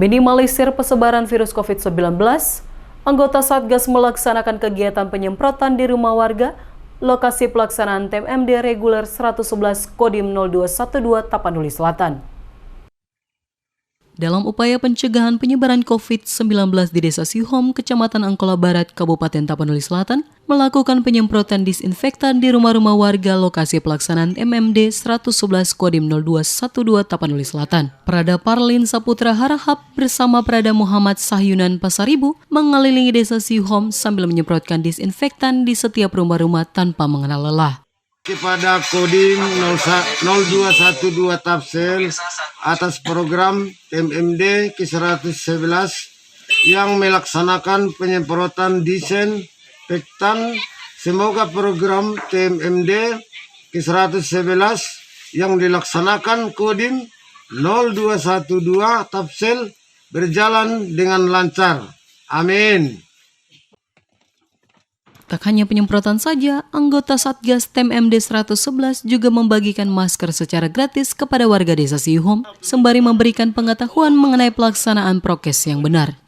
Minimalisir persebaran virus COVID-19, anggota Satgas melaksanakan kegiatan penyemprotan di rumah warga, lokasi pelaksanaan TMMD reguler 111 Kodim 0212 Tapanuli Selatan. Dalam upaya pencegahan penyebaran COVID-19 di Desa Sihom, Kecamatan Angkola Barat, Kabupaten Tapanuli Selatan, melakukan penyemprotan disinfektan di rumah-rumah warga lokasi pelaksanaan MMD 111 Kodim 0212 Tapanuli Selatan. Prada Parlin Saputra Harahap bersama Prada Muhammad Sahyunan Pasaribu mengelilingi Desa Sihom sambil menyemprotkan disinfektan di setiap rumah-rumah tanpa mengenal lelah. Kepada Kodim 0212 Tapsel atas program TMMD ke-111 yang melaksanakan penyemprotan disinfektan. Semoga program TMMD ke-111 yang dilaksanakan Kodim 0212 Tapsel berjalan dengan lancar. Amin. Tak hanya penyemprotan saja, anggota Satgas TMMD 111 juga membagikan masker secara gratis kepada warga Desa Sihom, sembari memberikan pengetahuan mengenai pelaksanaan prokes yang benar.